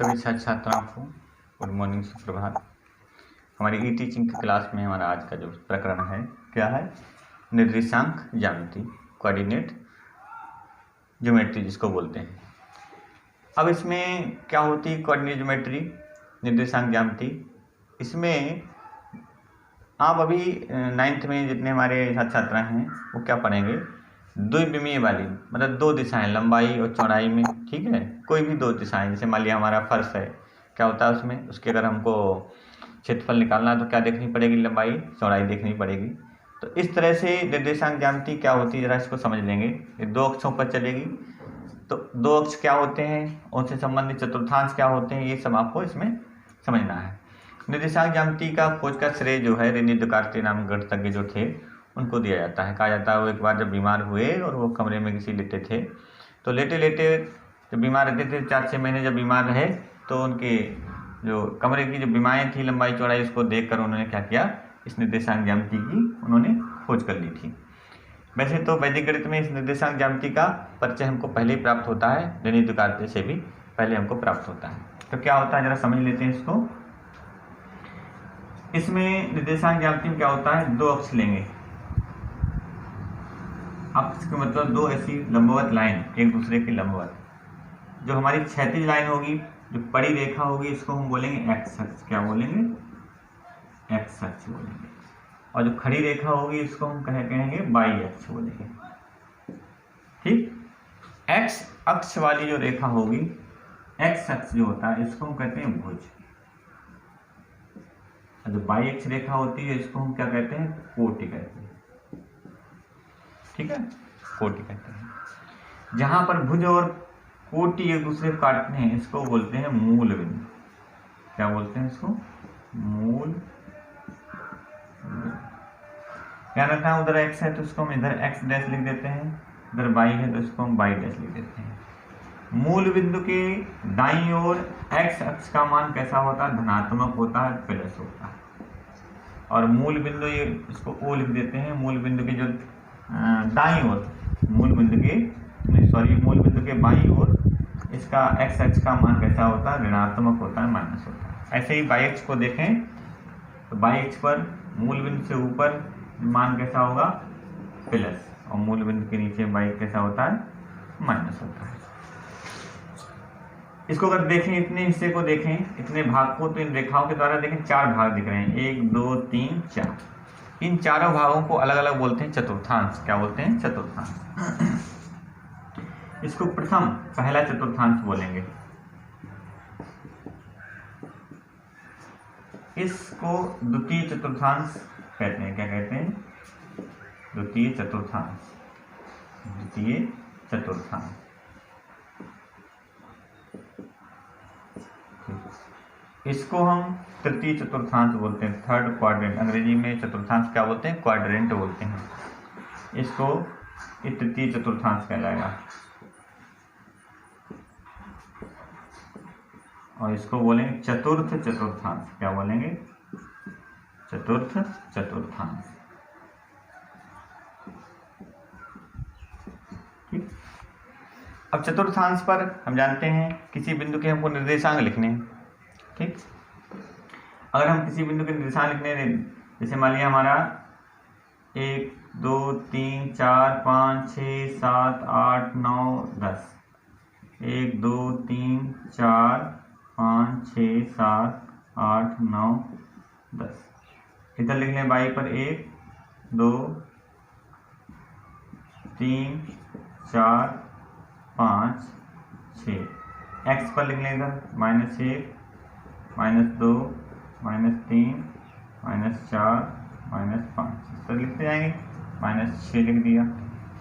सभी छात्र छात्राओं को गुड मॉर्निंग, सुप्रभात। हमारी ई टीचिंग की क्लास में हमारा आज का जो प्रकरण है क्या है, निर्देशांक ज्यामिति, कोऑर्डिनेट ज्योमेट्री जिसको बोलते हैं। अब इसमें क्या होती है कोऑर्डिनेट ज्योमेट्री, निर्देशांक ज्यामिति। इसमें आप अभी 9th में जितने हमारे छात्र छात्रा हैं वो क्या पढ़ेंगे, द्विविमीय वाली, मतलब दो दिशाएं लंबाई और चौड़ाई में, ठीक है। कोई भी दो दिशाएं, जैसे मान लिया हमारा फर्श है, क्या होता है उसमें, उसके अगर हमको क्षेत्रफल निकालना है तो क्या देखनी पड़ेगी, लंबाई चौड़ाई देखनी पड़ेगी। तो इस तरह से निर्देशांक ज्यामिति क्या होती है, जरा इसको समझ लेंगे। ये दो अक्षों पर चलेगी, तो दो अक्ष क्या होते हैं, उनसे संबंधित चतुर्थांश क्या होते हैं, ये सब आपको इसमें समझना है। निर्देशांक ज्यामिति का खोज का श्रेय जो है रेनी दुकार्ते नाम गणितज्ञ जो थे उनको दिया जाता है। कहा जाता है वो एक बार जब बीमार हुए और वो कमरे में किसी लेटे थे, तो लेटे लेटे जब बीमार रहते थे, 4-6 महीने जब बीमार रहे, तो उनके जो कमरे की जो बीमाएँ थी, लंबाई चौड़ाई, उसको देखकर उन्होंने क्या किया, इस निर्देशांक ज्यामिति की उन्होंने खोज कर ली थी। वैसे तो वैदिक गणित में इस निर्देशांक ज्यामिति का परिचय हमको पहले ही प्राप्त होता है, रेनी दुकार्ते से भी पहले हमको प्राप्त होता है। तो क्या होता है, जरा समझ लेते हैं इसको। इसमें निर्देशांक ज्यामिति में क्या होता है, दो अक्ष लेंगे। अक्ष का मतलब दो ऐसी लंबवत लाइन, एक दूसरे के लंबवत। जो हमारी क्षैतिज लाइन होगी, जो बड़ी रेखा होगी, इसको हम बोलेंगे एक्स अक्ष। क्या बोलेंगे, एक्स अक्ष बोलेंगे। और जो खड़ी रेखा होगी इसको हम कहेंगे वाई अक्ष बोलेंगे, ठीक। एक्स अक्ष वाली जो रेखा होगी, एक्स अक्ष जो होता है, इसको हम कहते हैं भुज। जो वाई अक्ष रेखा होती है इसको हम क्या कहते हैं, कोटि कहते हैं, ठीक है, कोटि कहते हैं। जहां पर भुज और कोटि एक दूसरे को काटते हैं इसको बोलते हैं मूल बिंदु। क्या बोलते हैं इसको, मूल। क्या रखना है, उधर एक्स है तो इसको हम इधर एक्स डैश लिख देते हैं, इधर वाई है तो इसको हम वाई डैश लिख देते हैं। मूल बिंदु के दाईं ओर एक्स अक्ष का मान कैसा होता है, धनात्मक होता है, प्लस होता है। और मूल बिंदु, ये इसको ओ लिख देते हैं, मूल बिंदु के जो दाईं ओर, मूल बिंदु के बाईं ओर इसका एक्स अक्ष का मान कैसा होता है, ऋणात्मक होता है, माइनस होता है। ऐसे ही वाई अक्ष को देखें तो वाई अक्ष पर मूल बिंदु से ऊपर मान कैसा होगा, प्लस, और मूल बिंदु के नीचे वाई कैसा होता है, माइनस होता है। इसको अगर देखें, इतने हिस्से को देखें, इतने भाग को, तो इन रेखाओं के द्वारा देखें 4 भाग दिख रहे हैं, 1 2 3 4। इन चारों भागों को अलग अलग बोलते हैं चतुर्थांश। क्या बोलते हैं, चतुर्थांश। इसको प्रथम पहला चतुर्थांश बोलेंगे, इसको द्वितीय चतुर्थांश कहते हैं। क्या कहते हैं, द्वितीय चतुर्थांश, द्वितीय चतुर्थांश। इसको हम तृतीय चतुर्थांश बोलते हैं, थर्ड क्वाड्रेंट। अंग्रेजी में चतुर्थांश क्या बोलते हैं, क्वाड्रेंट बोलते हैं। इसको ये तृतीय चतुर्थांश कहलाएगा। और इसको बोलेंगे चतुर्थ चतुर्थांश। क्या बोलेंगे, चतुर्थ चतुर्थांश, ठीक। अब चतुर्थांश पर हम जानते हैं किसी बिंदु के हमको निर्देशांक लिखने हैं, ठीक। अगर हम किसी बिंदु के निर्देशांक लिखने हैं, जैसे मान लिया हमारा 1 2 3 4 5 6 7 8 9 10, 1 2 3 4 5 6 7 8 9 10। इधर लिख लें बाई पर 1 2 3 4 5 6। एक्स पर लिख लें इधर -1 -2 -3 -4 -5, इस पर लिखते जाएंगे। -6 लिख दिया।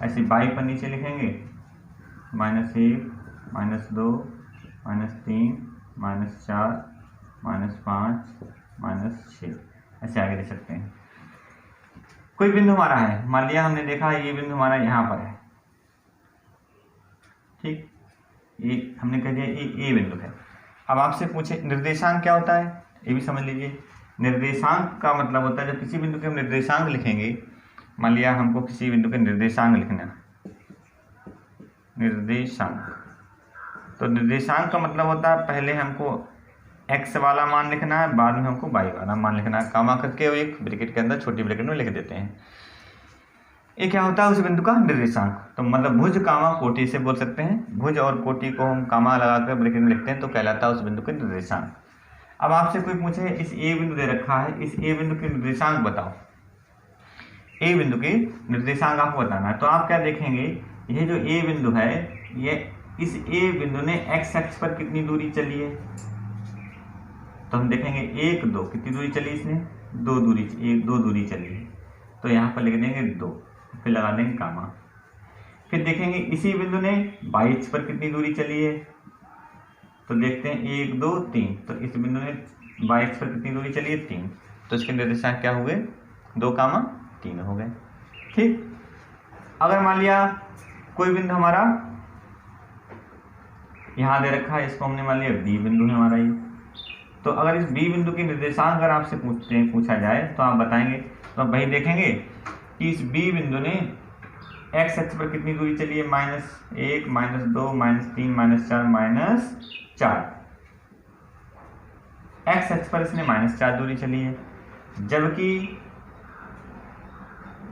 ऐसे बाई पर नीचे लिखेंगे -1 -2 -3 -4 -5 -6, ऐसे आगे लिख सकते हैं। कोई बिंदु हमारा है, मान लिया हमने देखा ये बिंदु हमारा यहाँ पर है, ठीक। ये हमने कह दिया ये बिंदु है। अब आपसे पूछे निर्देशांक क्या होता है, ये भी समझ लीजिए। निर्देशांक का मतलब होता है जब किसी बिंदु के हम निर्देशांक लिखेंगे, मान लिया हमको किसी बिंदु के निर्देशांक लिखना, निर्देशांक, तो निर्देशांक का मतलब होता है पहले हमको x वाला मान लिखना है, बाद में हमको y वाला मान लिखना है, कामा करके एक ब्रैकेट के अंदर छोटी ब्रैकेट में लिख देते हैं। ये क्या होता है उस बिंदु का निर्देशांक। तो मतलब भुज कामा कोटि से बोल सकते हैं, भुज और कोटि को हम कामा लगाकर ब्रैकेट में लिखते हैं तो कहलाता है उस बिंदु का निर्देशांक। अब आपसे कोई पूछे इस ए बिंदु दे रखा है, इस ए बिंदु के निर्देशांक बताओ, ए बिंदु के निर्देशांक आपको बताना है। तो आप क्या देखेंगे, ये जो ए बिंदु है, ये इस ए बिंदु ने एक्स अक्ष पर कितनी दूरी चली है, तो हम देखेंगे 1 2 कितनी दूरी चली, इसने 2 दूरी चली है, तो यहाँ पर लिख देंगे 2, फिर लगा देंगे कामा। फिर देखेंगे इसी बिंदु ने y अक्ष पर कितनी दूरी चली है, तो देखते हैं 1 2 3, तो इस बिंदु ने y अक्ष पर कितनी दूरी चली है 3, तो इसके निर्देशांक क्या हो गए 2 कामा 3 हो गए। ठीक, अगर मान लिया कोई बिंदु हमारा यहाँ दे रखा है, इसको हमने मान लिया बी बिंदु है हमारा ये, तो अगर इस बी बिंदु के निर्देशांक अगर आपसे पूछा जाए तो आप बताएंगे, तो आप वही देखेंगे कि इस बी बिंदु ने एक्स अक्ष पर कितनी दूरी चली है, -1 -2 -3 -4 एक्स अक्ष पर इसने -4 दूरी चली है, जबकि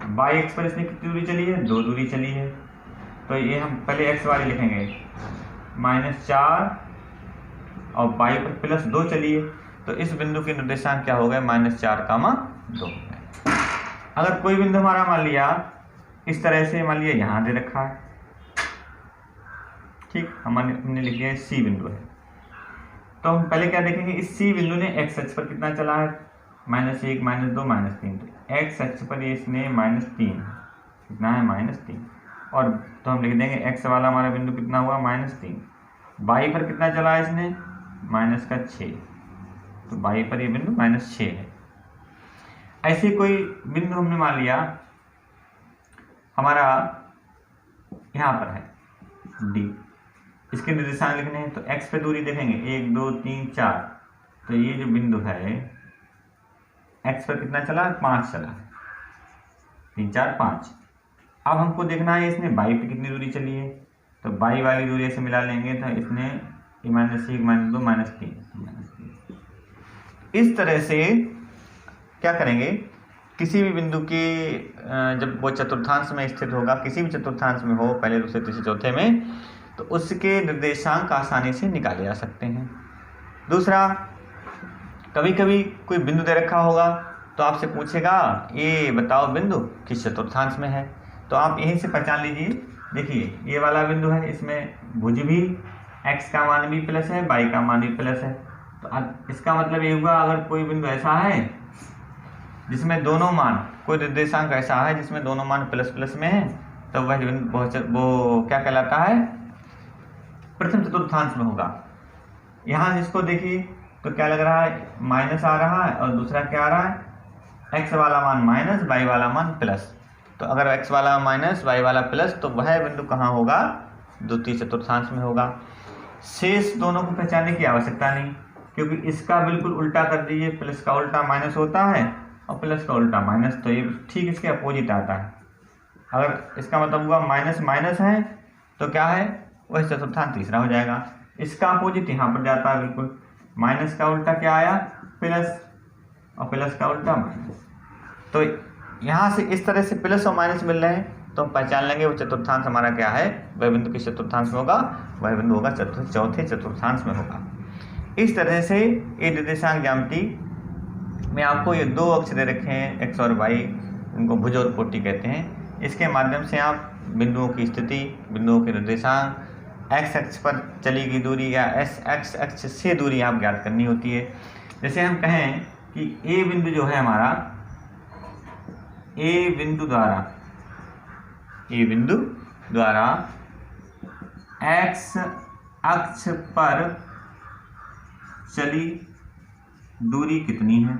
वाई अक्ष पर इसने कितनी दूरी चली है, 2 दूरी चली है। तो ये हम पहले एक्स वाली लिखेंगे -4 और y पर +2 चलिए, तो इस बिंदु के निर्देशांक क्या हो गए -4 कामा 2 हो गए। अगर कोई बिंदु हमारा मान लिया इस तरह से, मान लिया यहाँ दे रखा है, ठीक, हमने लिख दिया सी बिंदु है, तो हम पहले क्या देखेंगे, इस सी बिंदु ने एक्स अक्ष पर कितना चला है, -1 -2 -3, तो एक्स अक्ष पर इसने -3 कितना है -3, और तो हम लिख देंगे एक्स वाला हमारा बिंदु कितना हुआ -3, y पर कितना चला है इसने -6, तो y पर ये बिंदु -6 है। ऐसे कोई बिंदु हमने मान लिया हमारा यहाँ पर है D, इसके निर्देशांक लिखने हैं, तो x पे दूरी देखेंगे 1 2 3 4, तो ये जो बिंदु है x पर कितना चला है 5 चला है, 3 4 5। अब हमको देखना है इसने y पे कितनी दूरी चली है, तो y वाली दूरी ऐसे मिला लेंगे, तो इसने -1 -2 -3। इस तरह से क्या करेंगे, किसी भी बिंदु की जब वो चतुर्थांश में स्थित होगा, किसी भी चतुर्थांश में हो, पहले दूसरे तीसरे चौथे में, तो उसके निर्देशांक आसानी से निकाले जा सकते हैं। दूसरा, कभी कभी कोई बिंदु दे रखा होगा तो आपसे पूछेगा ये बताओ बिंदु किस चतुर्थांश में है, तो आप यहीं से पहचान लीजिए। देखिए ये वाला बिंदु है, इसमें भुज भी x का मान भी प्लस है, y का मान भी प्लस है, तो इसका मतलब ये हुआ अगर कोई बिंदु ऐसा है जिसमें दोनों मान, कोई निर्देशांक ऐसा है जिसमें दोनों मान प्लस प्लस में है, तो वह बिंदु वो क्या कहलाता है, प्रथम चतुर्थांश में होगा। यहाँ जिसको देखिए तो क्या लग रहा है, माइनस आ रहा है, और दूसरा क्या आ रहा है, x वाला मान माइनस, y वाला मान प्लस, तो अगर x वाला माइनस y वाला प्लस, तो वह बिंदु कहाँ होगा, द्वितीय चतुर्थांश में होगा। शेष दोनों को पहचानने की आवश्यकता नहीं, क्योंकि इसका बिल्कुल उल्टा कर दीजिए, प्लस का उल्टा माइनस होता है और प्लस का उल्टा माइनस, तो ये ठीक इसके अपोजिट आता है। अगर इसका मतलब हुआ माइनस माइनस है तो क्या है, वह चतुर्थांश तीसरा हो जाएगा। इसका अपोजिट यहाँ पर जाता है, बिल्कुल माइनस का उल्टा क्या आया, प्लस, और प्लस का उल्टा माइनस। तो यहाँ से इस तरह से प्लस और माइनस मिल रहे हैं, तो हम पहचान लेंगे वो चतुर्थांश हमारा क्या है, वह बिंदु किस चतुर्थांश में होगा, वह बिंदु होगा चौथे चतुर्थांश में होगा। इस तरह से ये निर्देशांक ज्यामिति में आपको ये 2 अक्ष दे रखे हैं, एक्स और वाई, इनको भुज और कोटि कहते हैं। इसके माध्यम से आप बिंदुओं की स्थिति, बिंदुओं के निर्देशांक, एक्स अक्ष पर चली गई दूरी या एक्स अक्ष से दूरी आप ज्ञात करनी होती है। जैसे हम कहें कि ए बिंदु जो है हमारा, ए बिंदु द्वारा एक्स अक्ष पर चली दूरी कितनी है,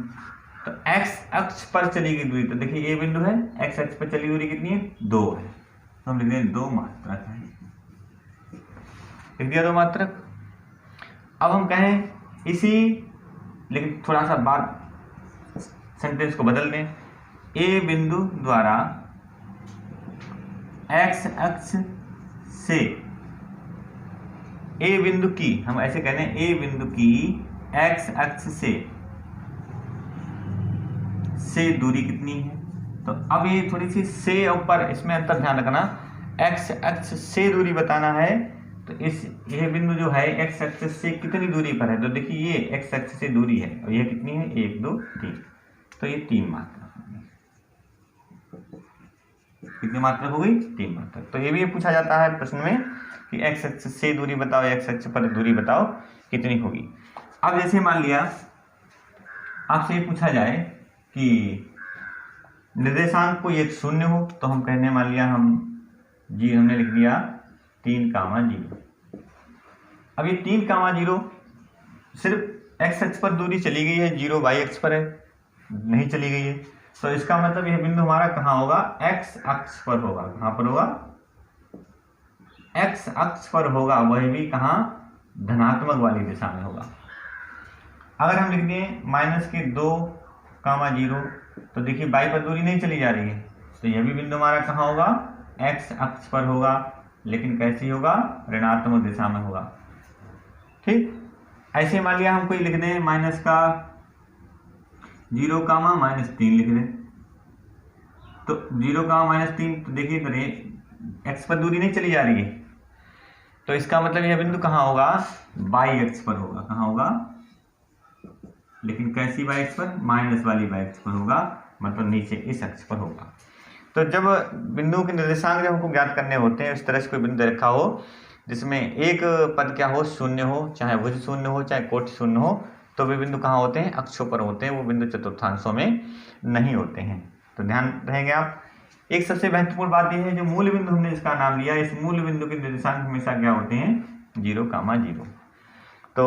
तो एक्स अक्ष पर चली गई दूरी, तो देखिए ये बिंदु है, एक्स अक्ष पर चली दूरी कितनी है, 2 है, तो हम लिख देंगे 2 मात्रक है, लिख दिया 2 मात्रक। अब हम कहें इसी, लेकिन थोड़ा सा बात सेंटेंस को बदल दें, ए बिंदु द्वारा एक्स अक्ष से ए बिंदु की, हम ऐसे कहते हैं ए बिंदु की एक्स अक्ष से दूरी कितनी है। तो अब ये थोड़ी सी से ऊपर, इसमें अंतर ध्यान रखना, एक्स अक्ष से दूरी बताना है। तो इस ये बिंदु जो है एक्स अक्ष से कितनी दूरी पर है, तो देखिए ये एक्स अक्ष से दूरी है और ये कितनी है, 1 2 3, तो ये 3 मात्रक। कितनी मात्रक हो गई, 3 मात्रक। तो ये भी पूछा जाता है प्रश्न में कि एक्स अक्ष से दूरी बताओ, एक्स अक्ष पर दूरी बताओ कितनी होगी। अब जैसे मान लिया आपसे ये पूछा जाए कि निर्देशांक कोई एक शून्य हो, तो हम कहने मान लिया हम जी हमने लिख दिया 3,0। अब ये 3,0 सिर्फ एक्स अक्ष पर दूरी चली गई है, 0 वाई अक्ष पर है नहीं चली गई है। तो इसका मतलब यह बिंदु हमारा कहाँ होगा, एक्स अक्ष पर होगा। कहाँ पर होगा, एक्स अक्ष पर होगा, वह भी कहाँ, धनात्मक वाली दिशा में होगा। अगर हम लिख दें -2,0, तो देखिए बाई पर दूरी नहीं चली जा रही है, तो यह भी बिंदु हमारा कहाँ होगा, एक्स अक्ष पर होगा, लेकिन कैसी होगा, ऋणात्मक दिशा में होगा। ठीक, ऐसे मान लिया हम कोई लिख दें -0,-3 लिख दें, तो 0,-3, तो देखिए करें एक्स पर दूरी नहीं चली जा रही है, तो इसका मतलब यह बिंदु कहाँ होगा, वाई अक्ष पर होगा। कहाँ होगा, लेकिन कैसी वाई अक्ष पर, माइनस वाली वाई अक्ष पर होगा, मतलब नीचे इस अक्ष पर होगा। तो जब बिंदु के निर्देशांक जब हमको ज्ञात करने होते हैं, इस तरह से कोई बिंदु रखा हो जिसमें एक पद क्या हो, शून्य हो, चाहे भुज शून्य हो, चाहे कोटि शून्य हो, तो वे बिंदु कहाँ होते हैं, अक्षों पर होते हैं, वो बिंदु चतुर्थांशों में नहीं होते हैं। तो ध्यान रहेंगे आप। एक सबसे महत्वपूर्ण बात यह है, जो मूल बिंदु हमने इसका नाम लिया, इस मूल बिंदु के निर्देशांक हमेशा क्या होते हैं, 0,0। तो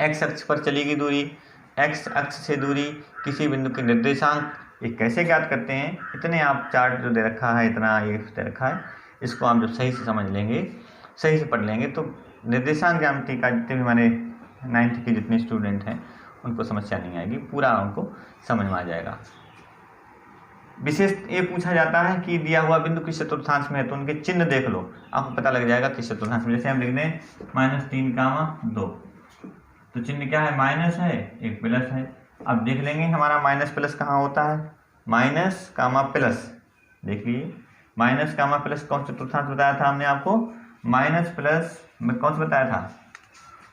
एक्स अक्ष पर चली गई दूरी, एक्स अक्ष से दूरी किसी बिंदु के निर्देशांक, ये कैसे ज्ञात करते हैं, इतने आप चार्ट जो दे रखा है, इतना ये दे रखा है, इसको आप जब सही से समझ लेंगे, सही से पढ़ लेंगे, तो निर्देशांक ज्यामिति का जितने भी हमारे 9th के जितने स्टूडेंट हैं उनको समस्या नहीं आएगी, पूरा उनको समझ में आ जाएगा। विशेष ये पूछा जाता है कि दिया हुआ बिंदु किस चतुर्थांश में है, तो उनके चिन्ह देख लो, आपको पता लग जाएगा किस चतुर्थांश में। जैसे हम लिख दें -3,2, तो चिन्ह क्या है, माइनस है, एक प्लस है। अब देख लेंगे हमारा माइनस प्लस कहाँ होता है, माइनस कामा प्लस, देख लीजिए माइनस कामा प्लस कौन सा चतुर्थांश बताया था हमने आपको, माइनस प्लस में कौन सा बताया था,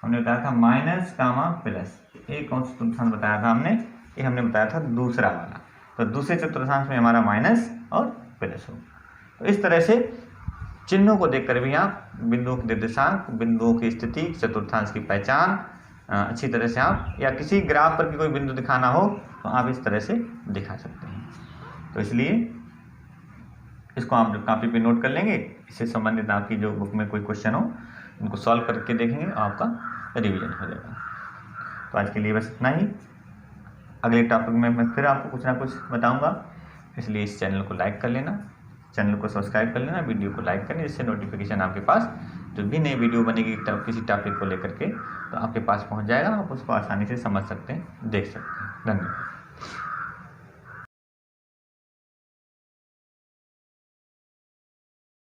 हमने बताया था माइनस कामा प्लस, ये कौन सा चतुर्थांश बताया था हमने, ये हमने बताया था दूसरा वाला। तो दूसरे चतुर्थांश में हमारा माइनस और प्लस हो। तो इस तरह से चिन्हों को देखकर भी आप बिंदुओं के निर्देशांक, बिंदुओं की स्थिति, चतुर्थांश की पहचान अच्छी तरह से आप, या किसी ग्राफ पर कोई बिंदु दिखाना हो तो आप इस तरह से दिखा सकते हैं। तो इसलिए इसको आप कॉपी पे नोट कर लेंगे, इससे संबंधित आपकी जो बुक में कोई क्वेश्चन हो उनको सॉल्व करके देखेंगे, आपका रिवीजन हो जाएगा। तो आज के लिए बस इतना ही। अगले टॉपिक में मैं फिर आपको कुछ ना कुछ बताऊंगा, इसलिए इस चैनल को लाइक कर लेना, चैनल को सब्सक्राइब कर लेना, वीडियो को लाइक करना, जिससे नोटिफिकेशन आपके पास जो भी नई वीडियो बनेगी किसी टॉपिक को लेकर के, तो आपके पास पहुंच जाएगा, आप उसको आसानी से समझ सकते हैं, देख सकते हैं। धन्यवाद।